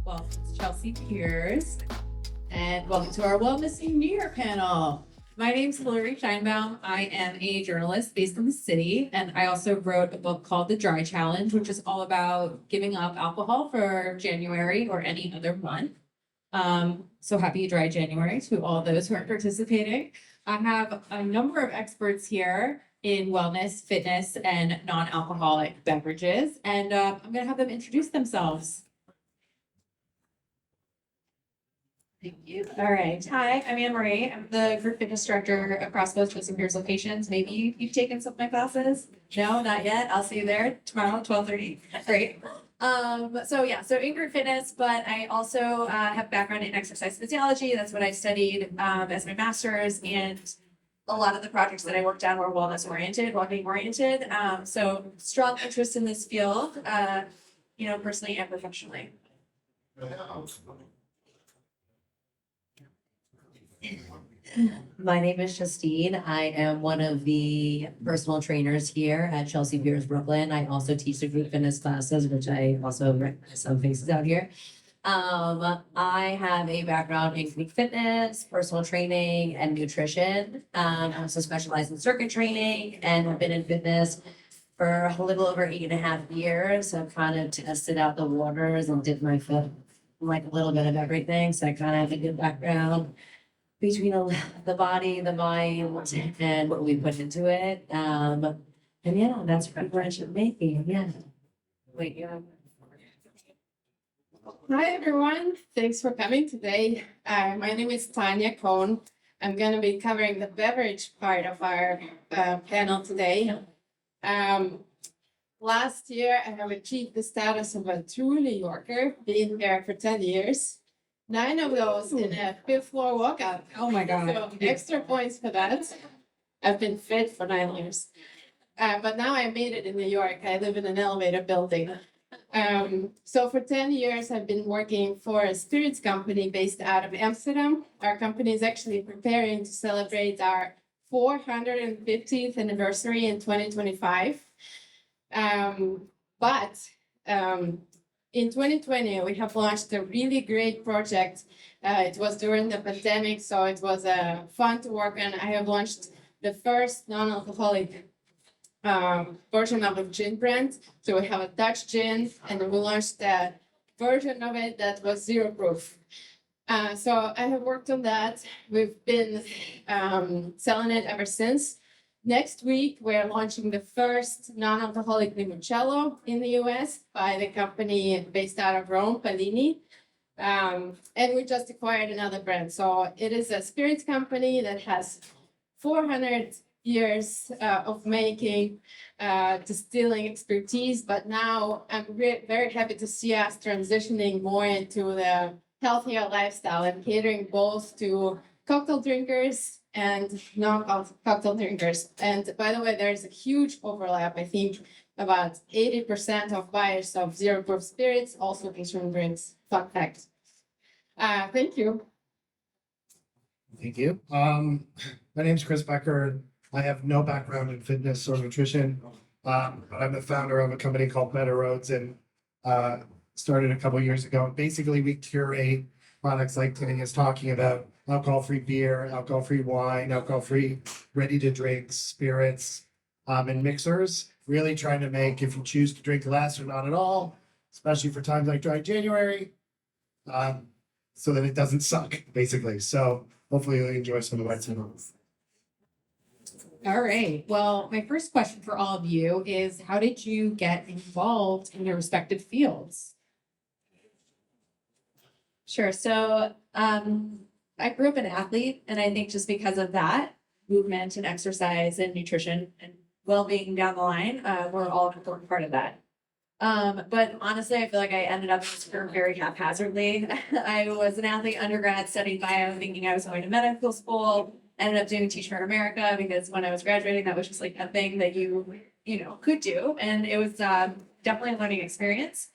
Well, it's Chelsea Piers, and welcome to our Wellness in New Year panel. My name's Hilary Sheinbaum. I am a journalist based in the city, and I also wrote a book called The Dry Challenge, which is all about giving up alcohol for January or any other month. So happy Dry January to all those who are participating. I have a number of experts here in wellness, fitness, and non-alcoholic beverages, and I'm going to have them introduce themselves. Thank you. All right. Hi, I'm Anne Marie. I'm the group fitness director across both Chris and Piers locations. Maybe you've taken some of my classes. No, not yet. I'll see you there tomorrow, 12:30. Great. So in group fitness, but I also have background in exercise physiology. That's what I studied as my master's, and a lot of the projects that I worked on were wellness oriented, well-being oriented. So strong interest in this field, personally and professionally. My name is Justine. I am one of the personal trainers here at Chelsea Piers Brooklyn. I also teach the group fitness classes, which I also recognize some faces out here. I have a background in group fitness, personal training, and nutrition. I also specialize in circuit training and have been in fitness for a little over 8.5 years. I've kind of tested out the waters and dipped my foot in like a little bit of everything. So I kind of have a good background between the body, the mind, and what we put into it. And yeah, that's pretty much it making, yeah. Wait, yeah. Hi, everyone. Thanks for coming today. My name is Tanya Cohn. I'm going to be covering the beverage part of our panel today. Last year, I have achieved the status of a true New Yorker, being here for 10 years. 9 of those in a fifth floor walkout. Oh my God. So extra points for that. I've been fit for 9 years. But now I made it in New York. I live in an elevator building. So for 10 years, I've been working for a spirits company based out of Amsterdam. Our company is actually preparing to celebrate our 450th anniversary in 2025. In 2020, we have launched a really great project. It was during the pandemic, so it was fun to work on. I have launched the first non-alcoholic version of a gin brand. So we have a Dutch gin, and we launched a version of it that was zero proof. So I have worked on that. We've been selling it ever since. Next week, we're launching the first non-alcoholic limoncello in the US by the company based out of Rome, Pallini. And we just acquired another brand. So it is a spirits company that has 400 years of making, distilling expertise. But now I'm very happy to see us transitioning more into the healthier lifestyle and catering both to cocktail drinkers and non-cocktail drinkers. And by the way, there's a huge overlap. I think about 80% of buyers of zero proof spirits also consume drinks. Fun fact. Thank you. Thank you. My name is Chris Becker. I have no background in fitness or nutrition. I'm the founder of a company called Better Roads, and started a couple of years ago. Basically, we curate products like Tanya is talking about: alcohol-free beer, alcohol-free wine, alcohol-free ready-to-drink spirits, and mixers. Really trying to make, if you choose to drink less or not at all, especially for times like Dry January, so that it doesn't suck, basically. So hopefully you'll enjoy some of that too. All right. Well, my first question for all of you is, how did you get involved in your respective fields? Sure. So I grew up an athlete, and I think just because of that, movement and exercise and nutrition and well-being down the line were all an important part of that. But honestly, I feel like I ended up in this career very haphazardly. I was an athlete undergrad studying bio, thinking I was going to medical school. Ended up doing Teach for America because when I was graduating, that was just like a thing that you could do, and it was definitely a learning experience.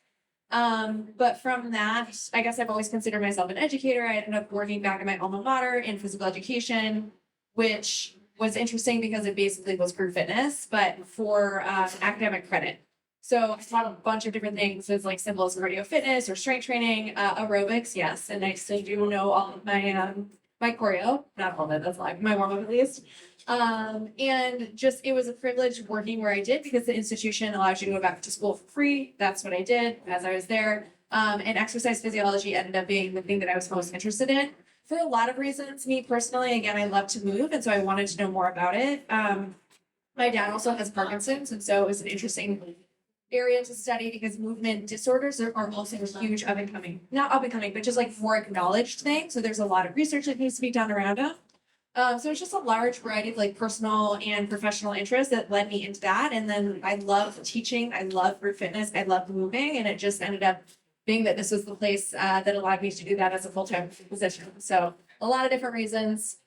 But from that, I guess I've always considered myself an educator. I ended up working back at my alma mater in physical education, which was interesting because it basically was group fitness, but for academic credit. So I taught a bunch of different things as like simple as cardio fitness or strength training, aerobics, yes. And I still do know all of my my choreo, not all of it, that's like my warm up at least. And just it was a privilege working where I did because the institution allows you to go back to school for free. That's what I did as I was there. And exercise physiology ended up being the thing that I was most interested in for a lot of reasons. Me personally, again, I love to move, and so I wanted to know more about it. My dad also has Parkinson's, and so it was an interesting area to study because movement disorders are also a huge up and coming, not up and coming, but just like more acknowledged thing. So there's a lot of research that needs to be done around them. So it's just a large variety of like personal and professional interests that led me into that. And then I love teaching, I love group fitness, I love moving, and it just ended up being that this was the place that allowed me to do that as a full-time position. So a lot of different reasons,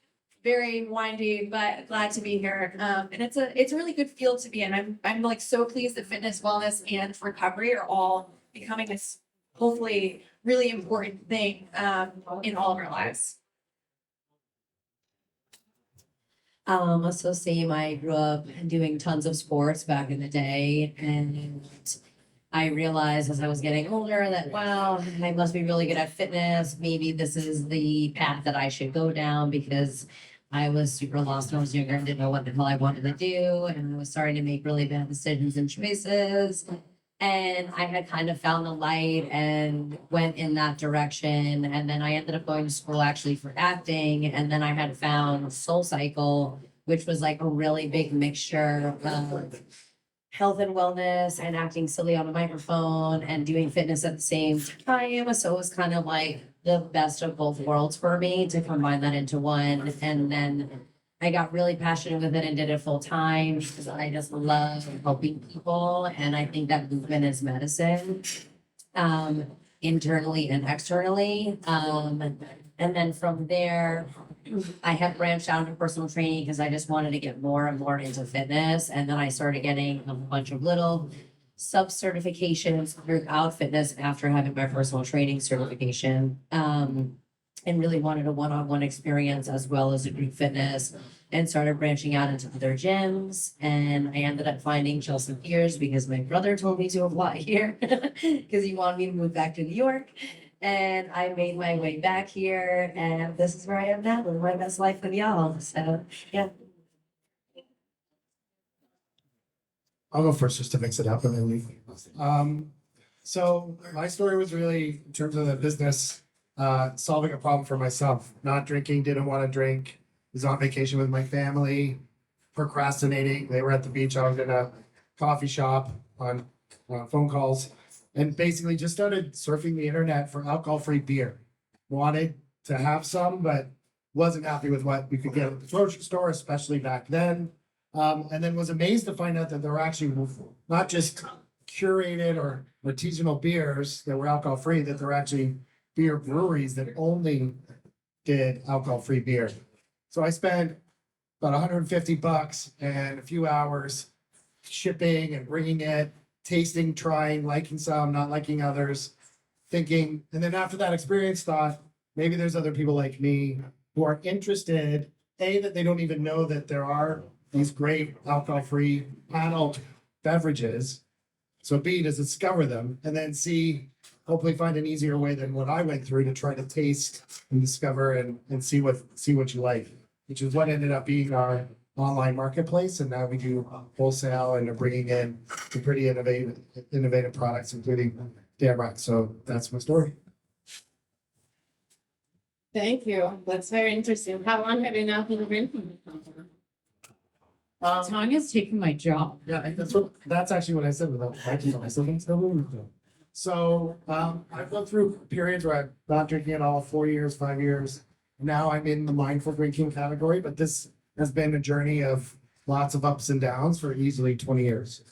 very windy, but glad to be here. And it's a really good field to be in. I'm like so pleased that fitness, wellness, and recovery are all becoming this hopefully really important thing in all of our lives. So same, I grew up doing tons of sports back in the day, and I realized as I was getting older that, wow, I must be really good at fitness. Maybe this is the path that I should go down because I was super lost when I was younger and didn't know what the hell I wanted to do. And I was starting to make really bad decisions and choices. And I had kind of found the light and went in that direction. And then I ended up going to school actually for acting. And then I had found Soul Cycle, which was like a really big mixture of health and wellness and acting silly on a microphone and doing fitness at the same time. So it was kind of like the best of both worlds for me to combine that into one. And then I got really passionate with it and did it full time because I just love helping people. And I think that movement is medicine, internally and externally. And then from there, I have branched out into personal training because I just wanted to get more and more into fitness. And then I started getting a bunch of little sub-certifications throughout fitness after having my personal training certification. And really wanted a one-on-one experience as well as a group fitness and started branching out into other gyms. And I ended up finding Chelsea Piers because my brother told me to apply here because he wanted me to move back to New York. And I made my way back here, and this is where I am now, living my best life with y'all. So, yeah. I'll go first just to mix it up and then leave. So my story was really in terms of the business, solving a problem for myself, not drinking, didn't want to drink, was on vacation with my family, procrastinating. They were at the beach. I was in a coffee shop on phone calls. And basically just started surfing the internet for alcohol-free beer. Wanted to have some, but wasn't happy with what we could get at the grocery store, especially back then. And then was amazed to find out that there were actually not just curated or artisanal beers that were alcohol-free, that there were actually beer breweries that only did alcohol-free beer. So I spent about $150 and a few hours shipping and bringing it, tasting, trying, liking some, not liking others, thinking, and then after that experience thought, maybe there's other people like me who are interested, A, that they don't even know that there are these great alcohol-free adult beverages. So B, to discover them, and then C, hopefully find an easier way than what I went through to try to taste and discover and see what you like, which is what ended up being our online marketplace. And now we do wholesale and are bringing in some pretty innovative products, including Damrock. So that's my story. Thank you. That's very interesting. How long have you now been drinking? Tanya's taking my job. Yeah, that's actually what I said without writing it. I said, "Let's go." So I've gone through periods where I'm not drinking at all, 4 years, 5 years. Now I'm in the mindful drinking category, but this has been a journey of lots of ups and downs for easily 20 years.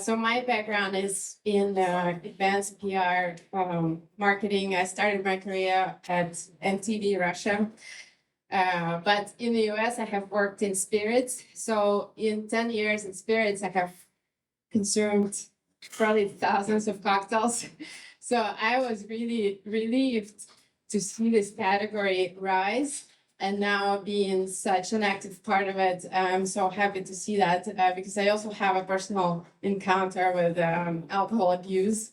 So my background is in advanced PR marketing. I started my career at MTV Russia. But in the US, I have worked in spirits. So in 10 years in spirits, I have consumed probably thousands of cocktails. So I was really relieved to see this category rise and now being such an active part of it, I'm so happy to see that because I also have a personal encounter with alcohol abuse.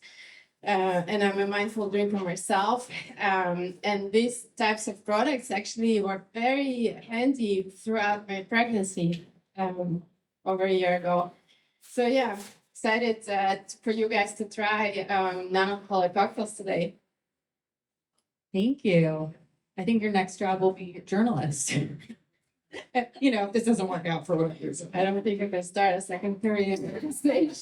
And I'm a mindful drinker myself. And these types of products actually were very handy throughout my pregnancy over a year ago. So yeah, excited for you guys to try non-alcoholic cocktails today. Thank you. I think your next job will be a journalist. You know, if this doesn't work out for whatever reason. I don't think I can start a second career at this stage.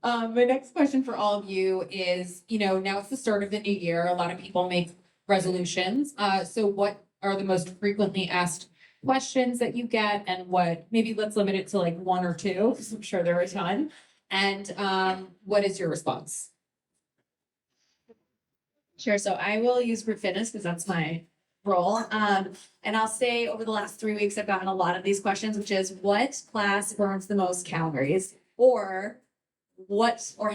My next question for all of you is, you know, now it's the start of the new year. A lot of people make resolutions. So what are the most frequently asked questions that you get, and maybe let's limit it to like one or two, because I'm sure there are a ton. And what is your response? Sure. So I will use group fitness because that's my role. And I'll say over the last 3 weeks, I've gotten a lot of these questions, which is what class burns the most calories, or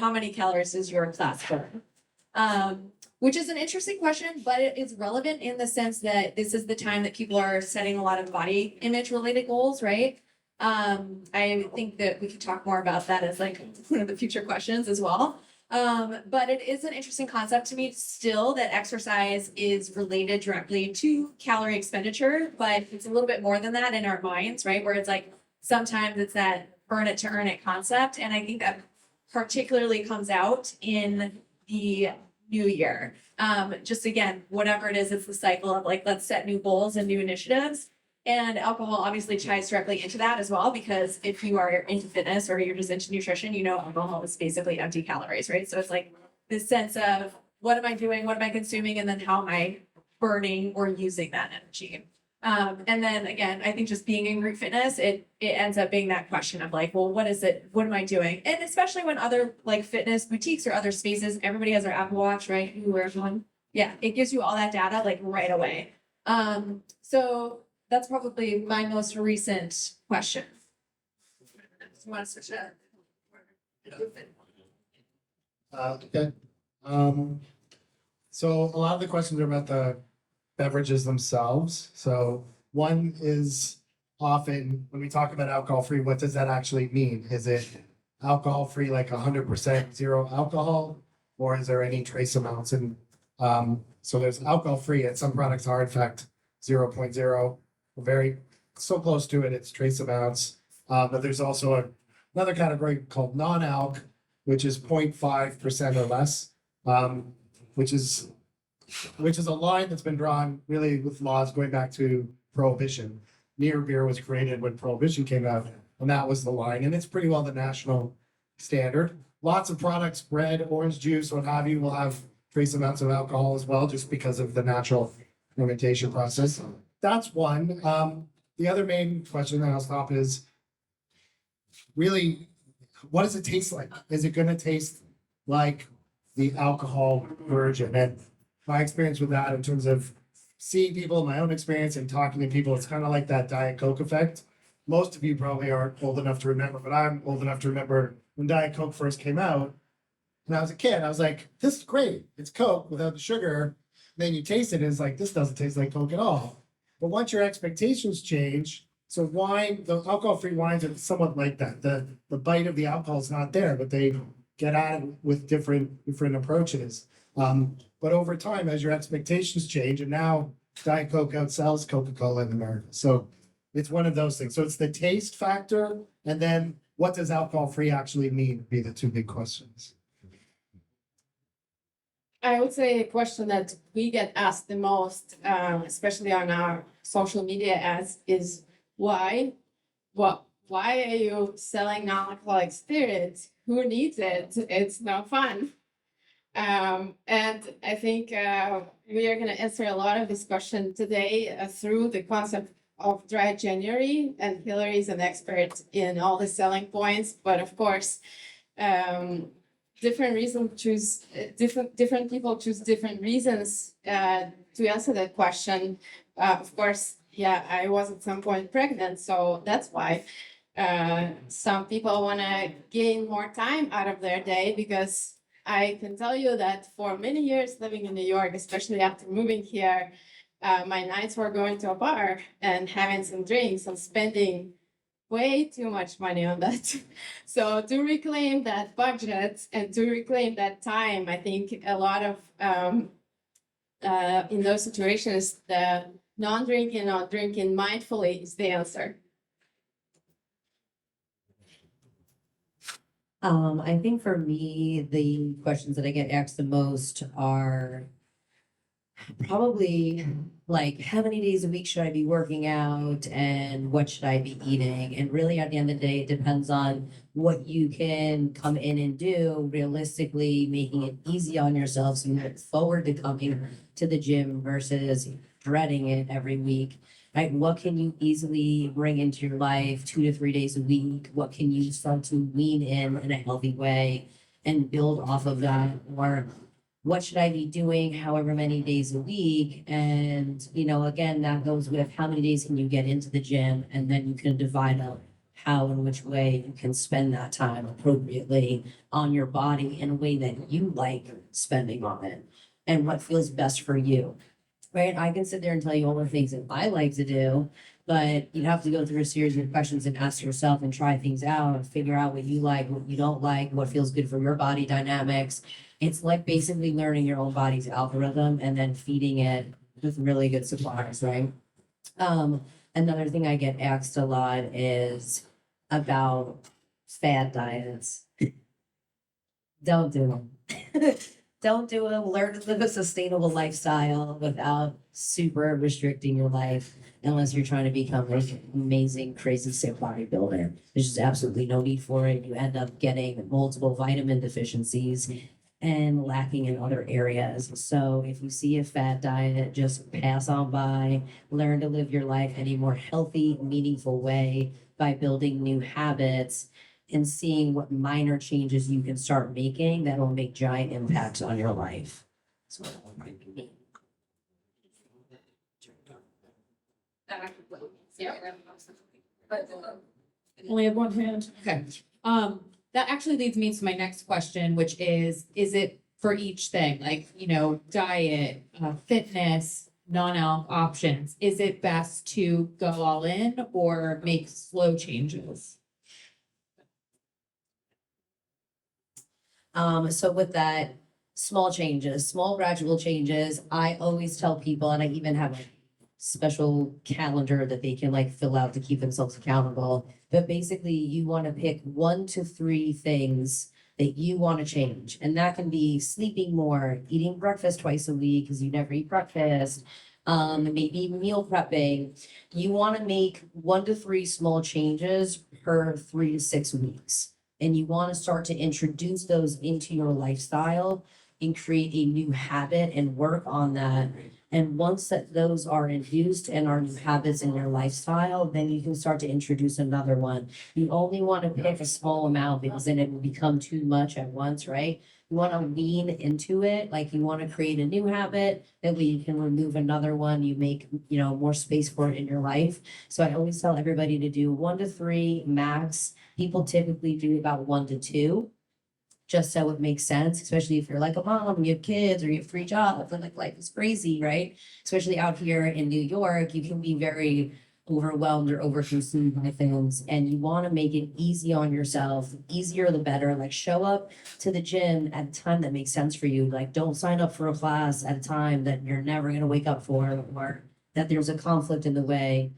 how many calories does your class burn? Which is an interesting question, but it is relevant in the sense that this is the time that people are setting a lot of body image related goals, right? I think that we could talk more about that as like one of the future questions as well. But it is an interesting concept to me still that exercise is related directly to calorie expenditure, but it's a little bit more than that in our minds, right? Where it's like sometimes it's that burn it to earn it concept. And I think that particularly comes out in the new year. Just again, whatever it is, it's the cycle of like, let's set new goals and new initiatives. And alcohol obviously ties directly into that as well, because if you are into fitness or you're just into nutrition, you know, alcohol is basically empty calories, right? So it's like this sense of what am I doing? What am I consuming? And then how am I burning or using that energy? And then again, I think just being in group fitness, it ends up being that question of like, well, what is it? What am I doing? And especially when other like fitness boutiques or other spaces, everybody has their Apple Watch, right? Who wears one? Yeah, it gives you all that data like right away. So that's probably my most recent question. You want to switch it up? Okay. So a lot of the questions are about the beverages themselves. So one is often when we talk about alcohol-free, what does that actually mean? Is it alcohol-free, like 100% zero alcohol, or is there any trace amounts? And so there's alcohol-free, and some products are in fact 0.0, very so close to it, it's trace amounts. But there's also another category called non-alc, which is 0.5% or less, which is a line that's been drawn really with laws going back to Prohibition. Near beer was created when Prohibition came out, and that was the line, and it's pretty well the national standard. Lots of products, bread, orange juice, what have you, will have trace amounts of alcohol as well, just because of the natural fermentation process. That's one. The other main question that I'll stop is really, what does it taste like? Is it going to taste like the alcohol version? And my experience with that in terms of seeing people, my own experience and talking to people, it's kind of like that Diet Coke effect. Most of you probably aren't old enough to remember, but I'm old enough to remember when Diet Coke first came out. When I was a kid, I was like, this is great. It's Coke without the sugar. Then you taste it and it's like, this doesn't taste like Coke at all. But once your expectations change, so wine, the alcohol-free wines are somewhat like that. The bite of the alcohol is not there, but they get at it with different approaches. But over time, as your expectations change, and now Diet Coke outsells Coca-Cola in America. So it's one of those things. So it's the taste factor, and then what does alcohol-free actually mean would be the two big questions. I would say a question that we get asked the most, especially on our social media ads, is why? Why are you selling non-alcoholic spirits? Who needs it? It's no fun. And I think we are going to answer a lot of this question today through the concept of dry January. And Hilary is an expert in all the selling points, but of course, different people choose different reasons to answer that question. Of course, yeah, I was at some point pregnant, so that's why. Some people want to gain more time out of their day, because I can tell you that for many years living in New York, especially after moving here, my nights were going to a bar and having some drinks and spending way too much money on that. So to reclaim that budget and to reclaim that time, I think a lot of in those situations, the non-drinking or drinking mindfully is the answer. I think for me, the questions that I get asked the most are probably like, how many days a week should I be working out and what should I be eating? And really, at the end of the day, it depends on what you can come in and do, realistically making it easy on yourself so you look forward to coming to the gym versus dreading it every week. Right? What can you easily bring into your life 2 to 3 days a week? What can you start to lean in a healthy way and build off of that? Or what should I be doing however many days a week? And, you know, again, that goes with how many days can you get into the gym? And then you can divide up how and which way you can spend that time appropriately on your body in a way that you like spending on it and what feels best for you. Right? I can sit there and tell you all the things that I like to do, but you have to go through a series of questions and ask yourself and try things out and figure out what you like, what you don't like, what feels good for your body dynamics. It's like basically learning your own body's algorithm and then feeding it with really good supplies, right? Another thing I get asked a lot is about fad diets. Don't do them. Don't do them. Learn to live a sustainable lifestyle without super restricting your life unless you're trying to become like amazing, crazy sick bodybuilder. There's just absolutely no need for it. You end up getting multiple vitamin deficiencies and lacking in other areas. So if you see a fad diet, just pass on by, learn to live your life in a more healthy, meaningful way by building new habits and seeing what minor changes you can start making that will make giant impacts on your life. So, Only have one hand. Okay. That actually leads me to my next question, which is it for each thing, like, you know, diet, fitness, non-alc options, is it best to go all in or make slow changes? So with that, small changes, small gradual changes, I always tell people, and I even have a special calendar that they can like fill out to keep themselves accountable. But basically, you want to pick 1 to 3 things that you want to change. And that can be sleeping more, eating breakfast twice a week because you never eat breakfast, maybe meal prepping. You want to make 1 to 3 small changes per 3 to 6 weeks. And you want to start to introduce those into your lifestyle and create a new habit and work on that. And once that those are infused and are new habits in your lifestyle, then you can start to introduce another one. You only want to pick a small amount because then it will become too much at once, right? You want to lean into it, like you want to create a new habit, that way you can remove another one, you make, you know, more space for it in your life. So I always tell everybody to do 1 to 3 max. People typically do about 1 to 2. Just so it makes sense, especially if you're like a mom, you have kids or you have 3 jobs, and like life is crazy, right? Especially out here in New York, you can be very overwhelmed or overconsumed by things, and you want to make it easy on yourself. Easier the better. Like show up to the gym at a time that makes sense for you. Like don't sign up for a class at a time that you're never going to wake up for or that there's a conflict in the way.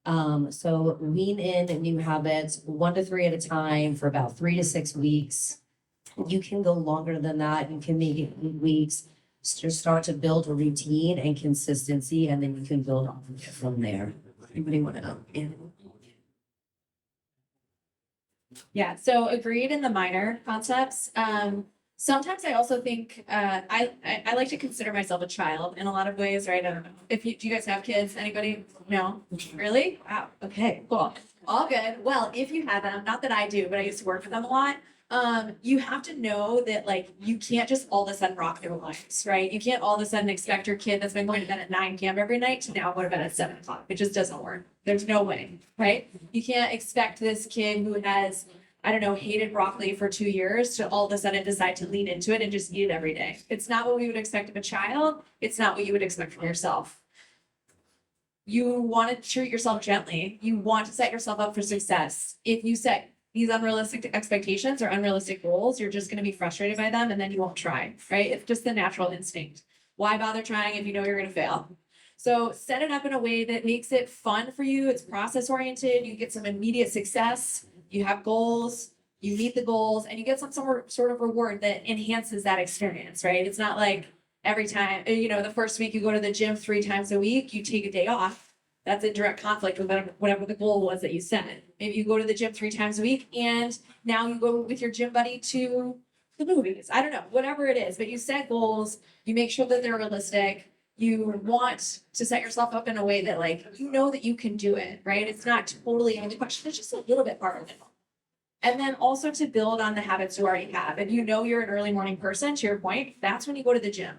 So lean in new habits, 1 to 3 at a time for about 3 to 6 weeks. You can go longer than that. You can make it 8 weeks. Just start to build a routine and consistency, and then you can build off of it from there. Anybody want to know? Yeah, so agreed in the minor concepts. Sometimes I also think I like to consider myself a child in a lot of ways, right? I don't know. Do you guys have kids? Anybody? No? Really? Wow. Okay, cool. All good. Well, if you have them, not that I do, but I used to work with them a lot. You have to know that like you can't just all of a sudden rock their lives, right? You can't all of a sudden expect your kid that's been going to bed at 9 p.m. every night to now go to bed at 7 o'clock. It just doesn't work. There's no way, right? You can't expect this kid who has, I don't know, hated broccoli for 2 years to all of a sudden decide to lean into it and just eat it every day. It's not what we would expect of a child. It's not what you would expect from yourself. You want to treat yourself gently. You want to set yourself up for success. If you set these unrealistic expectations or unrealistic goals, you're just going to be frustrated by them and then you won't try, right? It's just the natural instinct. Why bother trying if you know you're going to fail? So set it up in a way that makes it fun for you. It's process oriented. You get some immediate success. You have goals. You meet the goals and you get some sort of reward that enhances that experience, right? It's not like every time, the first week you go to the gym 3 times a week, you take a day off. That's in direct conflict with whatever the goal was that you set. Maybe you go to the gym 3 times a week and now you go with your gym buddy to the movies. I don't know, whatever it is, but you set goals, you make sure that they're realistic. You want to set yourself up in a way that that you can do it, right? It's not totally out of the question. It's just a little bit part of it. And then also to build on the habits you already have. If you know you're an early morning person, to your point, that's when you go to the gym.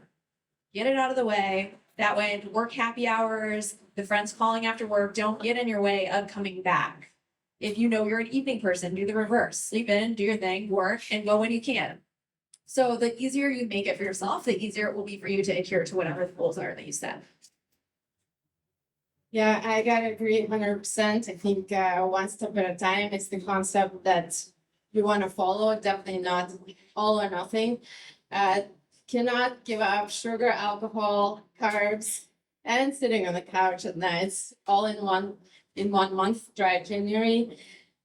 Get it out of the way. That way, work happy hours, the friends calling after work don't get in your way of coming back. If you know you're an evening person, do the reverse. Sleep in, do your thing, work, and go when you can. So the easier you make it for yourself, the easier it will be for you to adhere to whatever the goals are that you set. Yeah, I gotta agree 100%. I think one step at a time is the concept that you want to follow, definitely not all or nothing. Cannot give up sugar, alcohol, carbs, and sitting on the couch at nights, all in one month, dry January.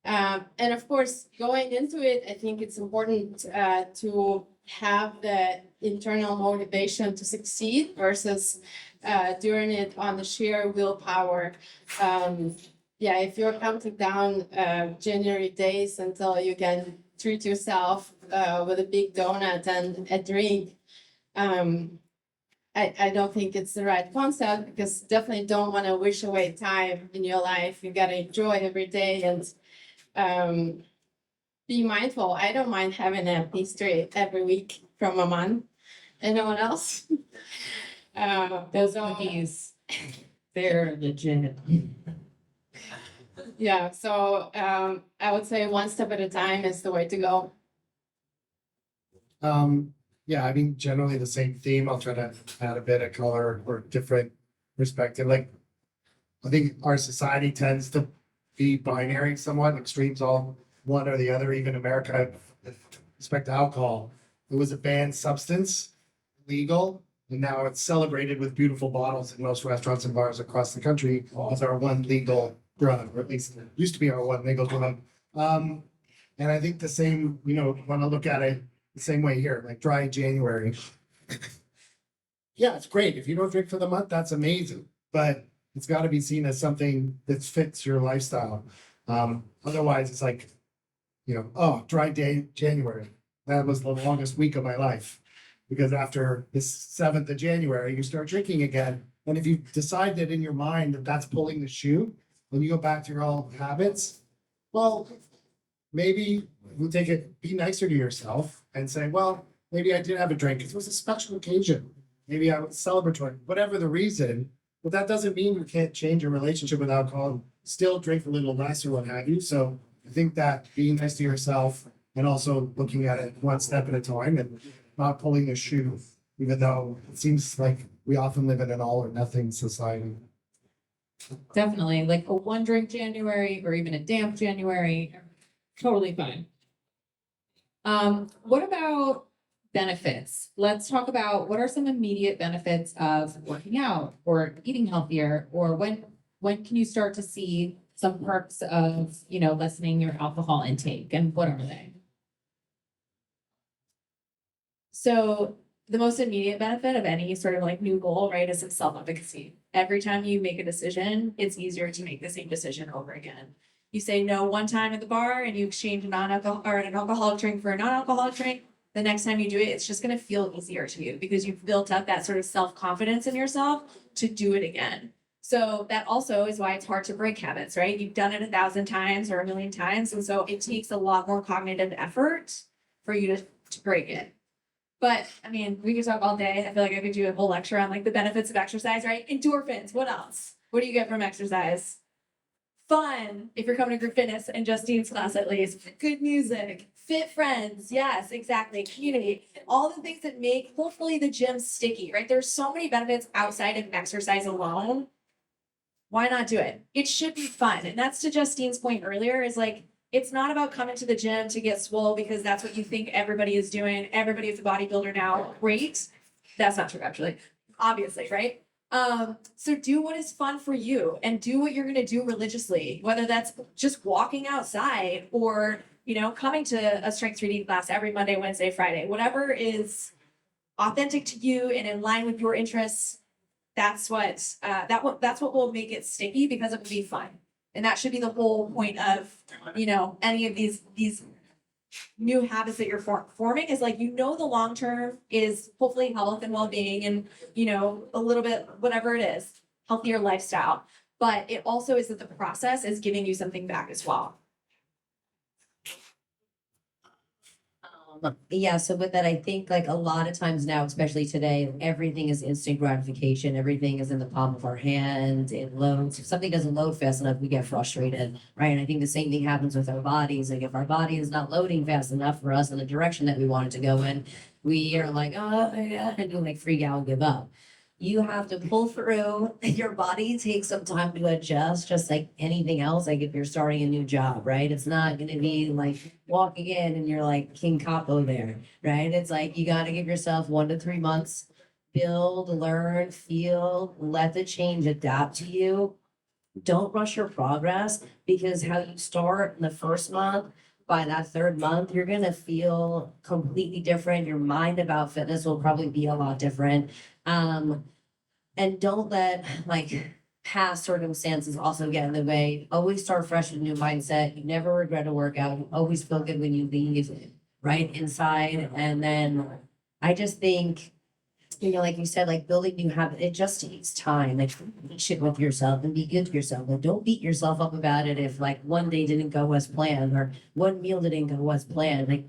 And of course, going into it, I think it's important to have the internal motivation to succeed versus doing it on the sheer willpower. If you're counting down January days until you can treat yourself with a big donut and a drink, I don't think it's the right concept, because definitely don't want to wish away time in your life. You gotta enjoy every day and be mindful. I don't mind having a pastry every week from my mom. Anyone else? Those so- cookies, they're legit. Yeah, so I would say one step at a time is the way to go. Yeah, I mean, generally the same theme. I'll try to add a bit of color or different perspective. Like, I think our society tends to be binary somewhat, extremes all one or the other. Even America, with respect to alcohol, it was a banned substance, legal, and now it's celebrated with beautiful bottles in most restaurants and bars across the country as our one legal drug, or at least it used to be our one legal drug. And I think the same, when I look at it the same way here, like dry January. Yeah, it's great. If you don't drink for the month, that's amazing. But it's got to be seen as something that fits your lifestyle. Otherwise, it's like, oh, dry day January. That was the longest week of my life. Because after this 7th of January, you start drinking again. And if you decide that in your mind that that's pulling the shoe, when you go back to your old habits, well, maybe you take it, be nicer to yourself and say, well, maybe I did have a drink. It was a special occasion. Maybe I was celebratory, whatever the reason. But that doesn't mean you can't change your relationship with alcohol and still drink a little less or what have you. So I think that being nice to yourself and also looking at it one step at a time and not pulling the shoe, even though it seems like we often live in an all or nothing society. Definitely, like a 1 drink January or even a damp January, totally fine. What about benefits? Let's talk about what are some immediate benefits of working out or eating healthier, or when can you start to see some perks of, lessening your alcohol intake, and what are they? So the most immediate benefit of any sort of new goal, right, is self-efficacy. Every time you make a decision, it's easier to make the same decision over again. You say no one time at the bar and you exchange an alcoholic drink for a non-alcoholic drink. The next time you do it, it's just going to feel easier to you because you've built up that sort of self-confidence in yourself to do it again. So that also is why it's hard to break habits, right? You've done it 1,000 times or 1,000,000 times. And so it takes a lot more cognitive effort for you to break it. But I mean, we could talk all day. I feel like I could do a whole lecture on the benefits of exercise, right? Endorphins. What else? What do you get from exercise? Fun, if you're coming to group fitness and Justine's class at least. Good music, fit friends. Yes, exactly. Community. All the things that make hopefully the gym sticky, right? There's so many benefits outside of exercise alone Why not do it? It should be fun. And that's to Justine's point earlier is like, it's not about coming to the gym to get swole because that's what you think everybody is doing. Everybody is a bodybuilder now. Great. That's not true, actually. Obviously, right? So do what is fun for you and do what you're going to do religiously, whether that's just walking outside or, coming to a strength training class every Monday, Wednesday, Friday, whatever is authentic to you and in line with your interests. That's what will make it sticky because it will be fun. And that should be the whole point of, any of these new habits that you're forming is like, the long term is hopefully health and well-being and, a little bit, whatever it is, healthier lifestyle. But it also is that the process is giving you something back as well. Yeah, so with that, I think like a lot of times now, especially today, everything is instant gratification. Everything is in the palm of our hand. It loads. If something doesn't load fast enough, we get frustrated, right? And I think the same thing happens with our bodies. Like if our body is not loading fast enough for us in the direction that we want it to go in, we are like, oh, yeah, and we like freak out and give up. You have to pull through. Your body takes some time to adjust, just like anything else. Like if you're starting a new job, right? It's not going to be like walking in and you're like King Capo there, right? It's like you got to give yourself 1 to 3 months, build, learn, feel, let the change adapt to you. Don't rush your progress because how you start in the first month, by that third month, you're going to feel completely different. Your mind about fitness will probably be a lot different. And don't let like past circumstances also get in the way. Always start fresh with a new mindset. You never regret a workout. You always feel good when you leave, right inside. And then I just think, like you said, like building new habits, it just takes time. Like be shit with yourself and be good to yourself. Like don't beat yourself up about it if like one day didn't go as planned or one meal didn't go as planned. Like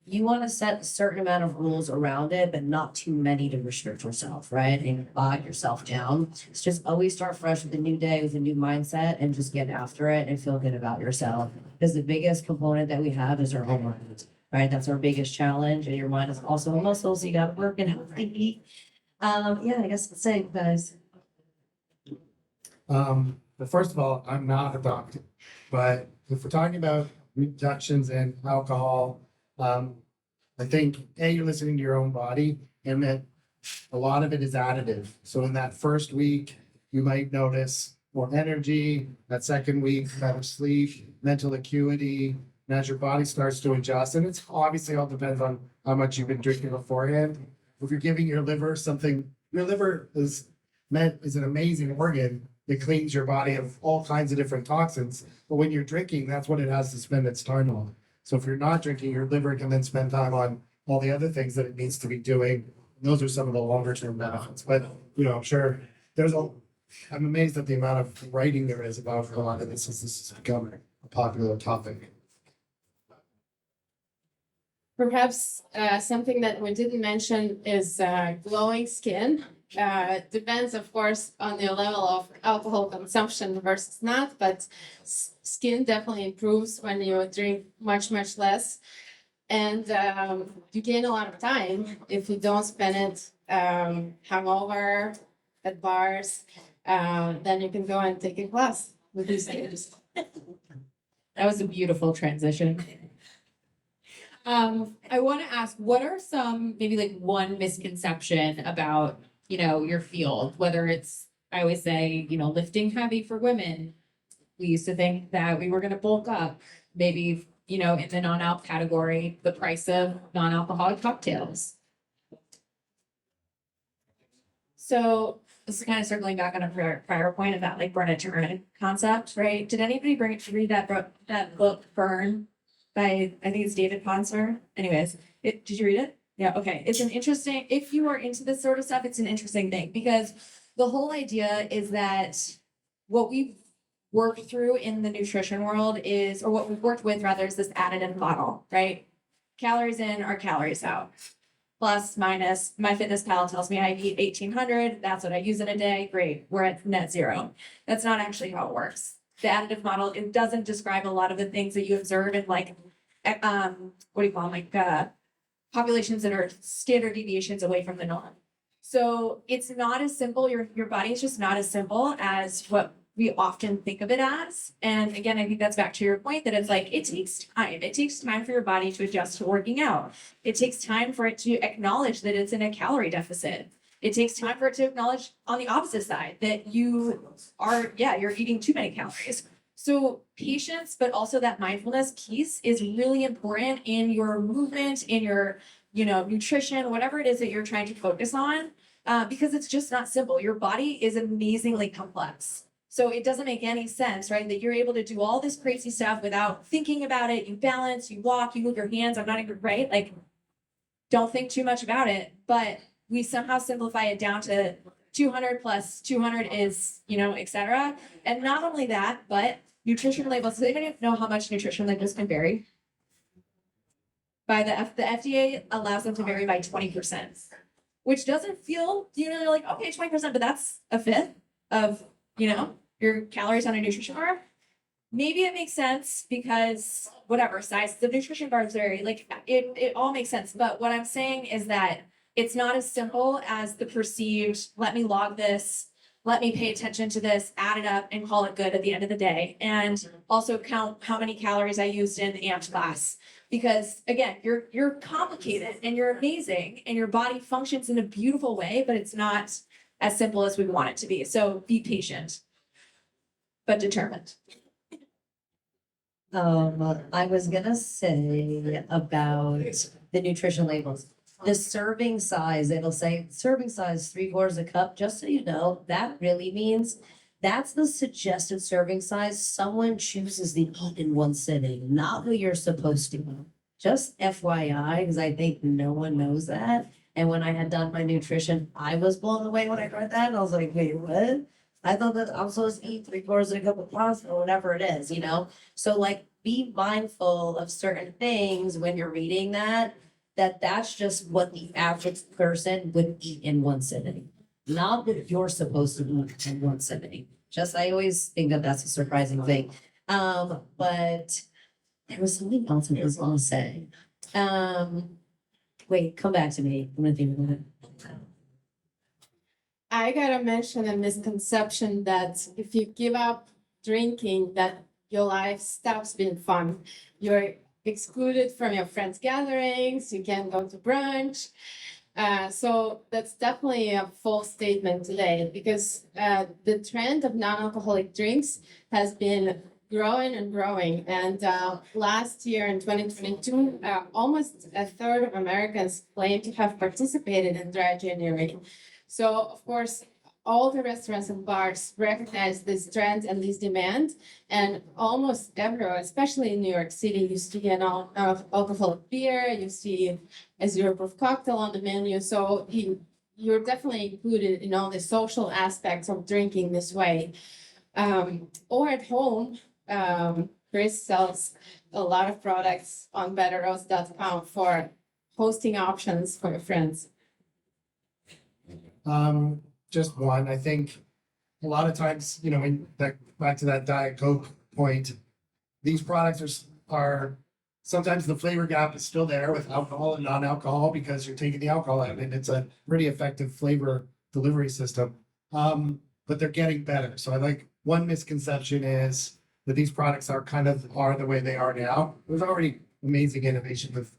you want to set a certain amount of rules around it, but not too many to restrict yourself, right? And bog yourself down. It's just always start fresh with a new day, with a new mindset, and just get after it and feel good about yourself. Because the biggest component that we have is our own mind, right? That's our biggest challenge. And your mind is also a muscle, so you got to work and healthy. Yeah, I guess that's it, guys. But first of all, I'm not a doctor, but if we're talking about reductions in alcohol, I think you're listening to your own body, and that a lot of it is additive. So in that first week, you might notice more energy. That second week, better sleep, mental acuity. And as your body starts to adjust, and it's obviously all depends on how much you've been drinking beforehand. If you're giving your liver something, your liver is an amazing organ. It cleans your body of all kinds of different toxins. But when you're drinking, that's what it has to spend its time on. So if you're not drinking, your liver can then spend time on all the other things that it needs to be doing. And those are some of the longer term benefits. But I'm sure I'm amazed at the amount of writing there is about a lot of this as this is becoming a popular topic. Perhaps something that we didn't mention is glowing skin. Depends, of course, on the level of alcohol consumption versus not, but skin definitely improves when you drink much, much less. And you gain a lot of time if you don't spend it hungover at bars. Then you can go and take a class with these things. That was a beautiful transition. I want to ask, what are some, maybe like one misconception about, your field, whether it's, I always say, lifting heavy for women. We used to think that we were going to bulk up, maybe, in the non-alc category, the price of non-alcoholic cocktails. So this is kind of circling back on a prior point of that like burn it to earn it concept, right? Did anybody read that book Burn by, I think it's David Ponser? Anyways, did you read it? Yeah, okay. It's an interesting, if you are into this sort of stuff, it's an interesting thing because the whole idea is that what we've worked through in the nutrition world is, or what we've worked with rather, is this additive model, right? Calories in are calories out. Plus, minus, MyFitnessPal tells me I eat 1,800. That's what I use in a day. Great. We're at net zero. That's not actually how it works. The additive model, it doesn't describe a lot of the things that you observe in like, what do you call them? Like, populations that are standard deviations away from the norm. So it's not as simple. Your body is just not as simple as what we often think of it as. And again, I think that's back to your point that it's like, it takes time. It takes time for your body to adjust to working out. It takes time for it to acknowledge that it's in a calorie deficit. It takes time for it to acknowledge on the opposite side that you are, yeah, you're eating too many calories. So patience, but also that mindfulness piece is really important in your movement, in your, nutrition, whatever it is that you're trying to focus on, because it's just not simple. Your body is amazingly complex. So it doesn't make any sense, right? That you're able to do all this crazy stuff without thinking about it. You balance, you walk, you move your hands. I'm not even right. Like, don't think too much about it, but we somehow simplify it down to 200 plus 200 is, et cetera. And not only that, but nutrition labels. Does anybody know how much nutrition labels can vary? The FDA allows them to vary by 20%, which doesn't feel, you're like, okay, 20%, but that's a fifth of, your calories on a nutrition bar. Maybe it makes sense because whatever size the nutrition bars vary, like it all makes sense. But what I'm saying is that it's not as simple as the perceived, let me log this, let me pay attention to this, add it up and call it good at the end of the day. And also count how many calories I used in the AMP class. Because again, you're complicated and you're amazing and your body functions in a beautiful way, but it's not as simple as we want it to be. So be patient, but determined. I was gonna say about the nutrition labels. The serving size, it'll say serving size 3/4 a cup, just so you know, that really means that's the suggested serving size. Someone chooses the eat in one sitting, not what you're supposed to. Just FYI, because I think no one knows that. And when I had done my nutrition, I was blown away when I read that. I was like, wait, what? I thought that I'm supposed to eat 3/4 a cup of pasta or whatever it is, So like, be mindful of certain things when you're reading that's just what the average person would eat in one sitting. Not what you're supposed to eat in one sitting. I always think that that's a surprising thing. But there was something else I was gonna say. Wait, come back to me. I'm gonna think about it. I gotta mention a misconception that if you give up drinking, that your life stops being fun. You're excluded from your friends' gatherings, you can't go to brunch. So that's definitely a false statement today because the trend of non-alcoholic drinks has been growing and growing. And last year in 2022, almost a third of Americans claim to have participated in dry January. So of course, all the restaurants and bars recognize this trend and this demand, and almost everywhere, especially in New York City, you see an alcoholic beer, you see a zero-proof cocktail on the menu. So you're definitely included in all the social aspects of drinking this way. Or at home, Chris sells a lot of products on betterroads.com for hosting options for your friends. Just one, I think a lot of times, back to that Diet Coke point, these products are sometimes the flavor gap is still there with alcohol and non-alcohol because you're taking the alcohol out and it's a pretty effective flavor delivery system. But they're getting better. So I like one misconception is that these products are the way they are now. There's already amazing innovation with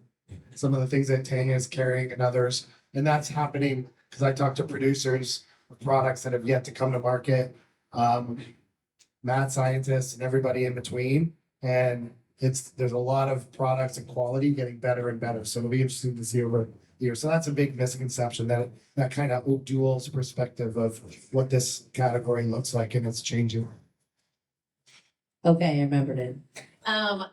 some of the things that Tanya is carrying and others. And that's happening because I talk to producers of products that have yet to come to market, mad scientists and everybody in between. And there's a lot of products and quality getting better and better. So it'll be interesting to see over the years. So that's a big misconception that kind of dual perspective of what this category looks like and it's changing. Okay, I remembered it.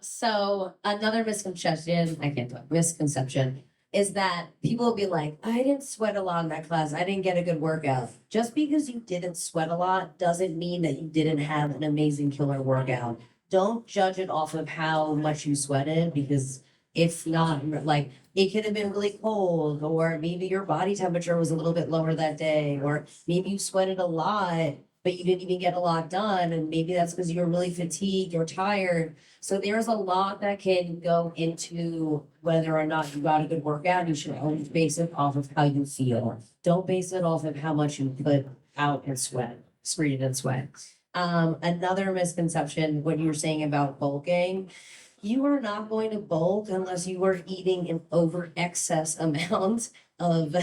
So another misconception is that people will be like, I didn't sweat a lot in that class. I didn't get a good workout. Just because you didn't sweat a lot doesn't mean that you didn't have an amazing killer workout. Don't judge it off of how much you sweated because it's not like it could have been really cold, or maybe your body temperature was a little bit lower that day, or maybe you sweated a lot, but you didn't even get a lot done. And maybe that's because you're really fatigued or tired. So there's a lot that can go into whether or not you got a good workout. You should always base it off of how you feel. Don't base it off of how much you put out and sweat, breathe and sweat. Another misconception, what you were saying about bulking, you are not going to bulk unless you are eating an over excess amount of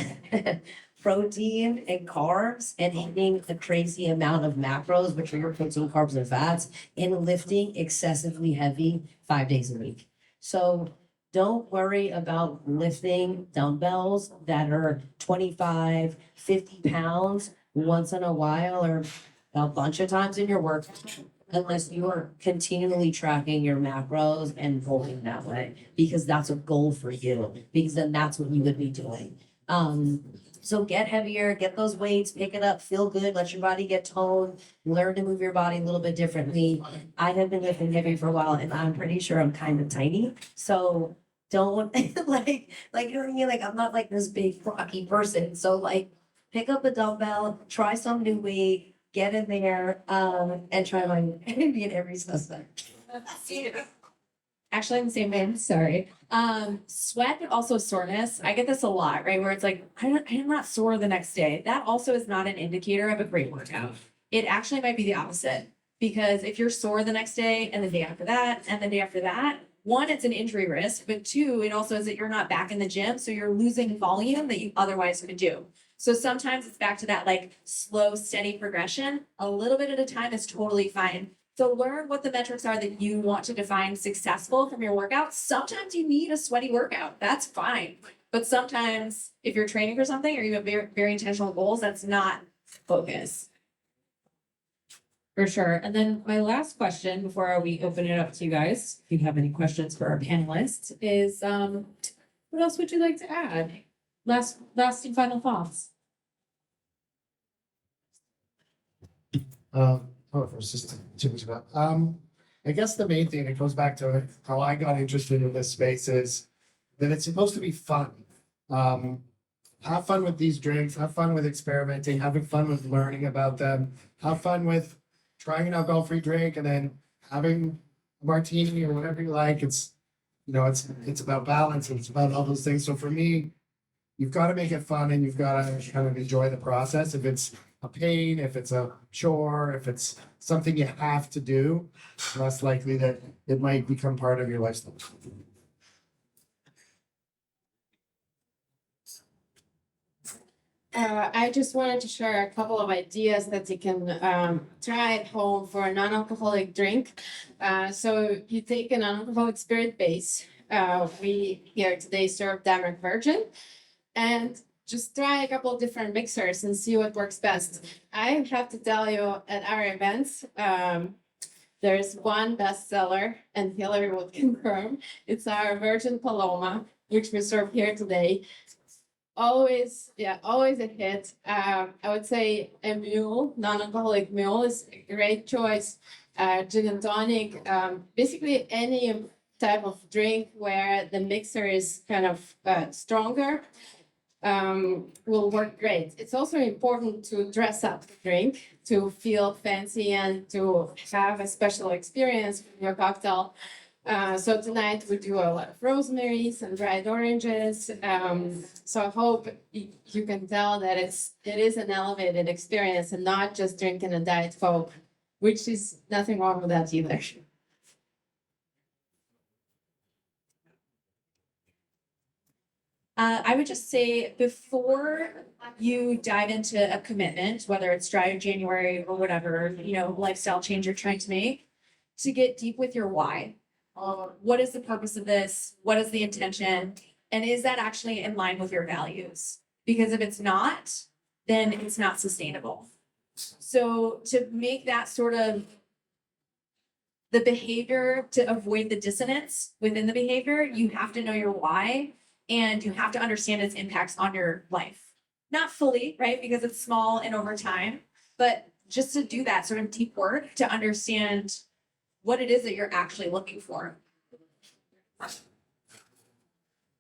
protein and carbs and eating a crazy amount of macros, which are your protein, carbs, and fats, and lifting excessively heavy 5 days a week. So don't worry about lifting dumbbells that are 25, 50 pounds once in a while or a bunch of times in your work, unless you are continually tracking your macros and bulking that way, because that's a goal for you, because then that's what you would be doing. So get heavier, get those weights, pick it up, feel good, let your body get toned, learn to move your body a little bit differently. I have been lifting heavy for a while and I'm pretty sure I'm kind of tiny. So don't like, you know what I mean? Like, I'm not like this big rocky person. So like, pick up a dumbbell, try some new weight, get in there, and try my, be in every suspect. Actually, in the same vein, sorry. Sweat, but also soreness. I get this a lot, right? Where it's like, I'm not sore the next day. That also is not an indicator of a great workout. It actually might be the opposite. Because if you're sore the next day and the day after that and the day after that, one, it's an injury risk, but two, it also is that you're not back in the gym. So you're losing volume that you otherwise could do. So sometimes it's back to that like slow, steady progression. A little bit at a time is totally fine. So learn what the metrics are that you want to define successful from your workout. Sometimes you need a sweaty workout. That's fine. But sometimes if you're training for something or you have very, very intentional goals, that's not focus. For sure. And then my last question before we open it up to you guys, if you have any questions for our panelists, is what else would you like to add? Last and final thoughts. First, just too much about. I guess the main thing, it goes back to how I got interested in this space is that it's supposed to be fun. Have fun with these drinks, have fun with experimenting, having fun with learning about them, have fun with trying an alcohol-free drink and then having a martini or whatever you like. It's, it's about balance and it's about all those things. So for me, you've got to make it fun and you've got to kind of enjoy the process. If it's a pain, if it's a chore, if it's something you have to do, less likely that it might become part of your lifestyle. I just wanted to share a couple of ideas that you can try at home for a non-alcoholic drink. So you take a non-alcoholic spirit base. We here today serve Dameric Virgin, and just try a couple of different mixers and see what works best. I have to tell you, at our events, there's one bestseller, and Hilary would confirm. It's our Virgin Paloma, which we serve here today. Always a hit. I would say a mule, non-alcoholic mule, is a great choice. Gin and tonic, basically any type of drink where the mixer is kind of stronger will work great. It's also important to dress up the drink to feel fancy and to have a special experience with your cocktail. So tonight we do a lot of rosemaries and dried oranges. So I hope you can tell that it is an elevated experience and not just drinking a Diet Coke, which is nothing wrong with that either. I would just say before you dive into a commitment, whether it's dry January or whatever, lifestyle change you're trying to make, to get deep with your why. What is the purpose of this? What is the intention? And is that actually in line with your values? Because if it's not, then it's not sustainable. So to make that sort of the behavior, to avoid the dissonance within the behavior, you have to know your why and you have to understand its impacts on your life. Not fully, right? Because it's small and over time, but just to do that sort of deep work to understand what it is that you're actually looking for.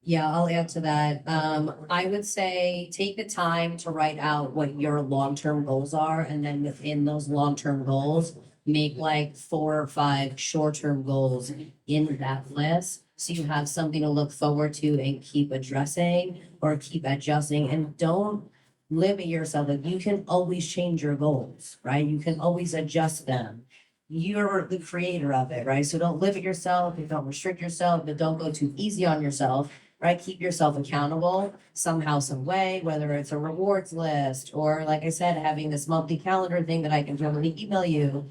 Yeah, I'll add to that. I would say take the time to write out what your long-term goals are, and then within those long-term goals, make like 4 or 5 short-term goals in that list. So you have something to look forward to and keep addressing or keep adjusting. And don't limit yourself. Like you can always change your goals, right? You can always adjust them. You're the creator of it, right? So don't limit yourself, and don't restrict yourself, but don't go too easy on yourself, right? Keep yourself accountable somehow, some way, whether it's a rewards list or like I said, having this monthly calendar thing that I can generally email you.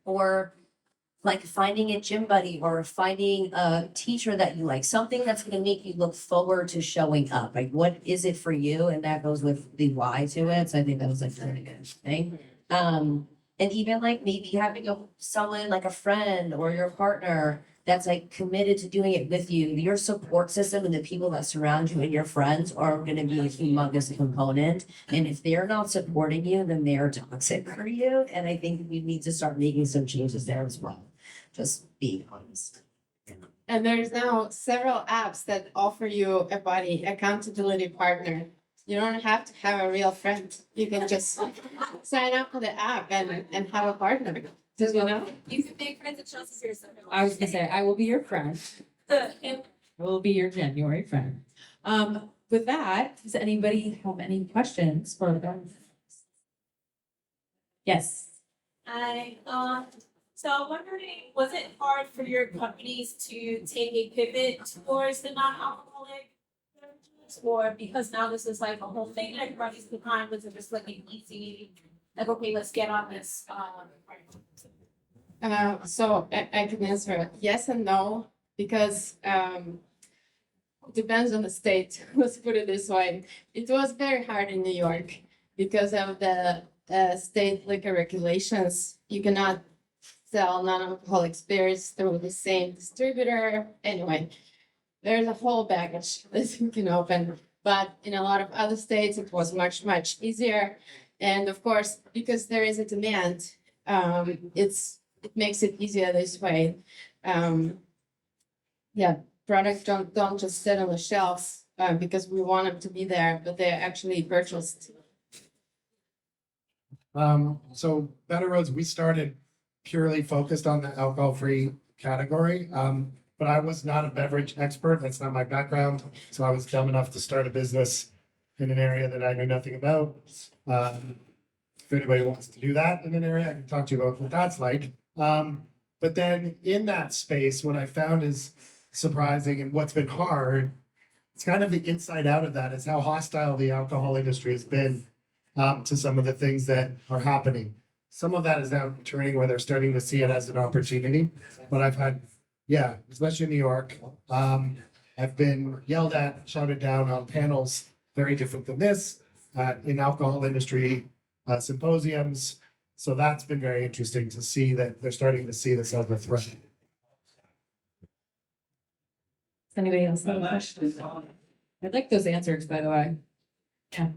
Or like finding a gym buddy or finding a teacher that you like, something that's gonna make you look forward to showing up. Like, what is it for you? And that goes with the why to it. So I think that was like a really good thing. And even like maybe having someone like a friend or your partner that's like committed to doing it with you. Your support system and the people that surround you and your friends are gonna be a humongous component. And if they're not supporting you, then they're toxic for you. And I think you need to start making some changes there as well. Just being honest. And there's now several apps that offer you a buddy accountability partner. You don't have to have a real friend. You can just sign up for the app and have a partner. Does you know? You can make friends at Chelsea Piers. I was gonna say, I will be your friend. I will be your January friend. With that, does anybody have any questions for them? Yes. So I'm wondering, was it hard for your companies to take a pivot towards the non-alcoholic beverages? Or because now this is like a whole thing, everybody's behind, was it just like an easy, like, okay, let's get on this, So I can answer yes and no, because it depends on the state. Let's put it this way. It was very hard in New York because of the state liquor regulations. You cannot sell non-alcoholic spirits through the same distributor. Anyway, there's a whole baggage that you can open. But in a lot of other states, it was much, much easier. And of course, because there is a demand, it makes it easier this way. Products don't just sit on the shelves because we want them to be there, but they're actually purchased. So Better Roads, we started purely focused on the alcohol-free category. But I was not a beverage expert. That's not my background. So I was dumb enough to start a business in an area that I knew nothing about. If anybody wants to do that in an area, I can talk to you about what that's like. But then in that space, what I found is surprising and what's been hard, it's kind of the inside out of that is how hostile the alcohol industry has been to some of the things that are happening. Some of that is now turning where they're starting to see it as an opportunity. But I've had, especially in New York, I've been yelled at, shouted down on panels, very different than this, in alcohol industry symposiums. So that's been very interesting to see that they're starting to see this as a threat. Does anybody else have a question? I'd like those answers, by the way. Yeah.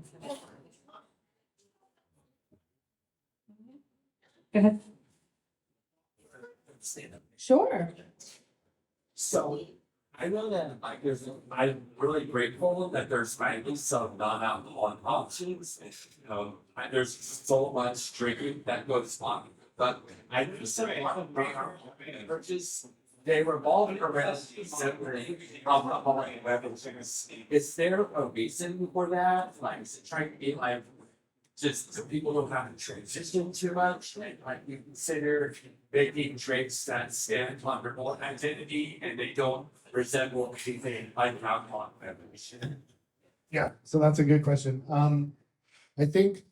Go ahead. Sure. So I know that I'm really grateful that there's finally some non-alcoholic options. There's so much drinking that goes on, but I know some beverages, they revolve around simply alcoholic beverages. Is there a reason for that? Like, is it trying to be like just the people who haven't transitioned too much? Like you consider making drinks that stand under one identity and they don't resemble anything like an alcoholic beverage? Yeah, so that's a good question. I think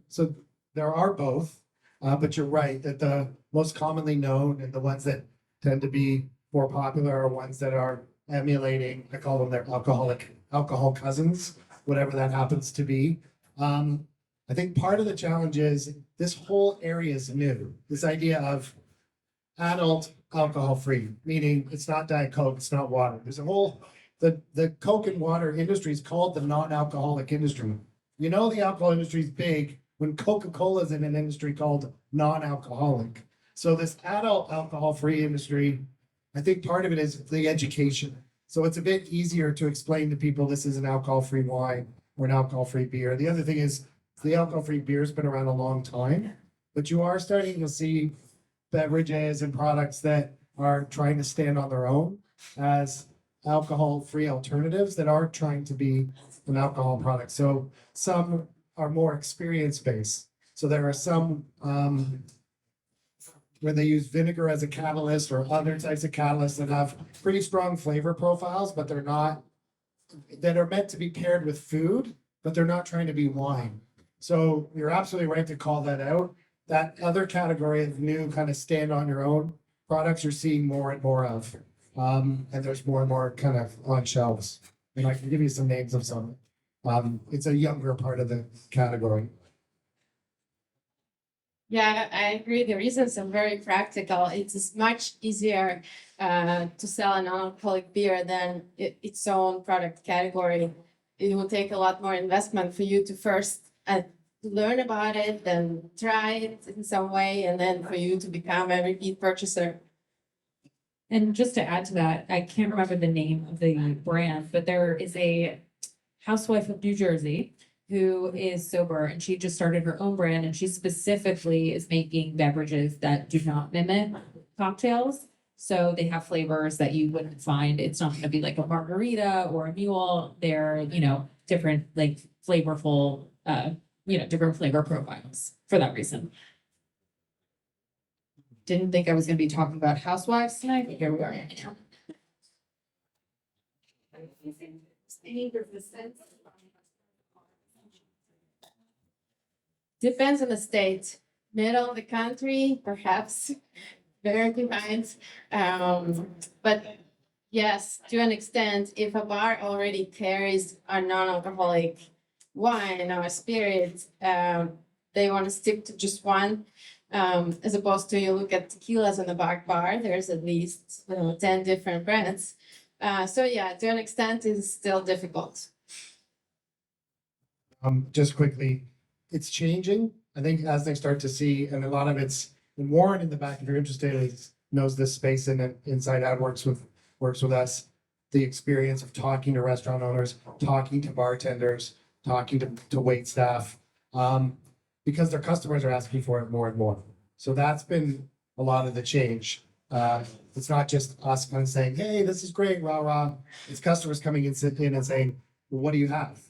so there are both, but you're right that the most commonly known and the ones that tend to be more popular are ones that are emulating, I call them their alcohol cousins, whatever that happens to be. I think part of the challenge is this whole area is new. This idea of adult alcohol-free, meaning it's not Diet Coke, it's not water. There's a whole, the Coke and water industry is called the non-alcoholic industry. You know the alcohol industry is big when Coca-Cola is in an industry called non-alcoholic. So this adult alcohol-free industry, I think part of it is the education. So it's a bit easier to explain to people this is an alcohol-free wine or an alcohol-free beer. The other thing is the alcohol-free beer has been around a long time, but you are starting to see beverages and products that are trying to stand on their own as alcohol-free alternatives that are trying to be an alcohol product. So some are more experience-based. So there are some where they use vinegar as a catalyst or other types of catalysts that have pretty strong flavor profiles, but they're not, that are meant to be paired with food, but they're not trying to be wine. So you're absolutely right to call that out. That other category of new kind of stand on your own products, you're seeing more and more of. And there's more and more kind of on shelves. And I can give you some names of some. It's a younger part of the category. Yeah, I agree. The reasons are very practical. It's much easier to sell a non-alcoholic beer than its own product category. It will take a lot more investment for you to first learn about it, then try it in some way, and then for you to become a repeat purchaser. And just to add to that, I can't remember the name of the brand, but there is a housewife of New Jersey who is sober, and she just started her own brand, and she specifically is making beverages that do not mimic cocktails. So they have flavors that you wouldn't find. It's not going to be like a margarita or a mule. They're, different, like flavorful, different flavor profiles for that reason. Didn't think I was going to be talking about housewives tonight, but here we are. Depends on the state. Middle of the country, perhaps very behind. But yes, to an extent, if a bar already carries a non-alcoholic wine or a spirit, they want to stick to just one. As opposed to you look at tequilas in the back bar, there's at least 10 different brands. So yeah, to an extent, it's still difficult. Just quickly, it's changing. I think as they start to see, and a lot of it's, and Warren in the back, if you're interested, knows this space and inside out works with us. The experience of talking to restaurant owners, talking to bartenders, talking to wait staff, because their customers are asking for it more and more. So that's been a lot of the change. It's not just us kind of saying, hey, this is great, rah, rah. It's customers coming in and saying, well, what do you have?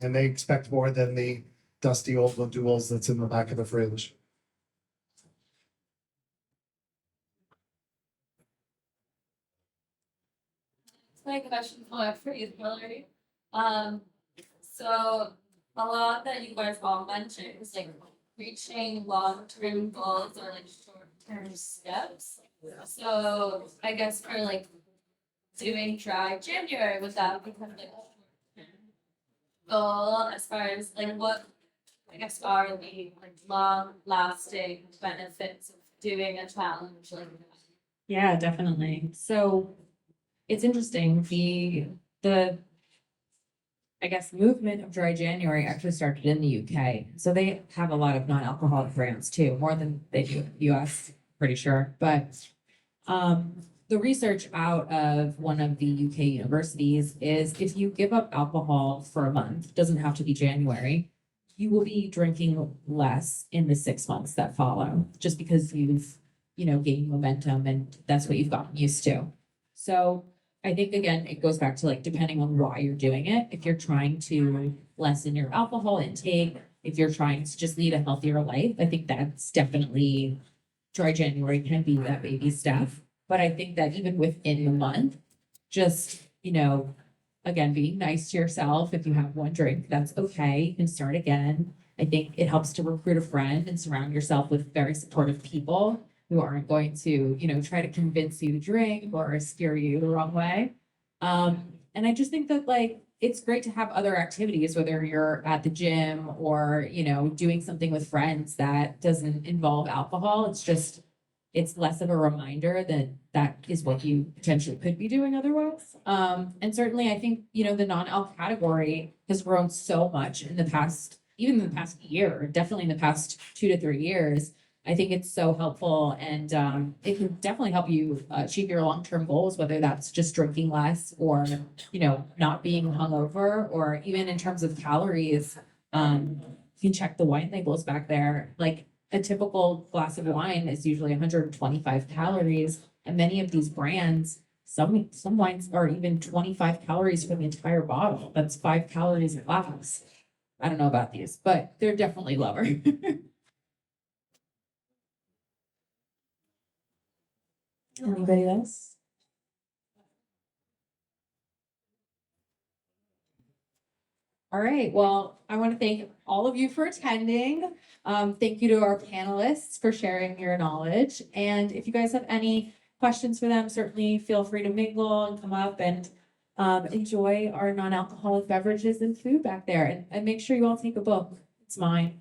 And they expect more than the dusty old duels that's in the back of the fridge. My question for you, Hilary. So a lot that you guys all mentioned is like reaching long-term goals or like short-term steps. So I guess for like doing dry January, would that become like a short-term goal as far as like what I guess are the like long-lasting benefits of doing a challenge like that? Yeah, definitely. So it's interesting. The I guess movement of dry January actually started in the UK. So they have a lot of non-alcoholic brands too, more than they do in the US, pretty sure. But the research out of one of the UK universities is if you give up alcohol for a month, doesn't have to be January, you will be drinking less in the 6 months that follow, just because you've, gained momentum and that's what you've gotten used to. So I think, again, it goes back to like, depending on why you're doing it. If you're trying to lessen your alcohol intake, if you're trying to just lead a healthier life, I think that's definitely dry January can be that baby step. But I think that even within the month, just, again, being nice to yourself. If you have one drink, that's okay. You can start again. I think it helps to recruit a friend and surround yourself with very supportive people who aren't going to, try to convince you to drink or steer you the wrong way. And I just think that it's great to have other activities, whether you're at the gym or, doing something with friends that doesn't involve alcohol. It's less of a reminder that is what you potentially could be doing otherwise. And certainly I think, the non-alc category has grown so much in the past year, definitely in the past 2 to 3 years. I think it's so helpful and it can definitely help you achieve your long-term goals, whether that's just drinking less or, not being hungover, or even in terms of calories. You can check the wine labels back there. Like a typical glass of wine is usually 125 calories. And many of these brands Some wines are even 25 calories for the entire bottle. That's 5 calories a glass. I don't know about these, but they're definitely lower. Anybody else? All right, well, I want to thank all of you for attending. Thank you to our panelists for sharing your knowledge. And if you guys have any questions for them, certainly feel free to mingle and come up and enjoy our non-alcoholic beverages and food back there. And make sure you all take a book. It's mine.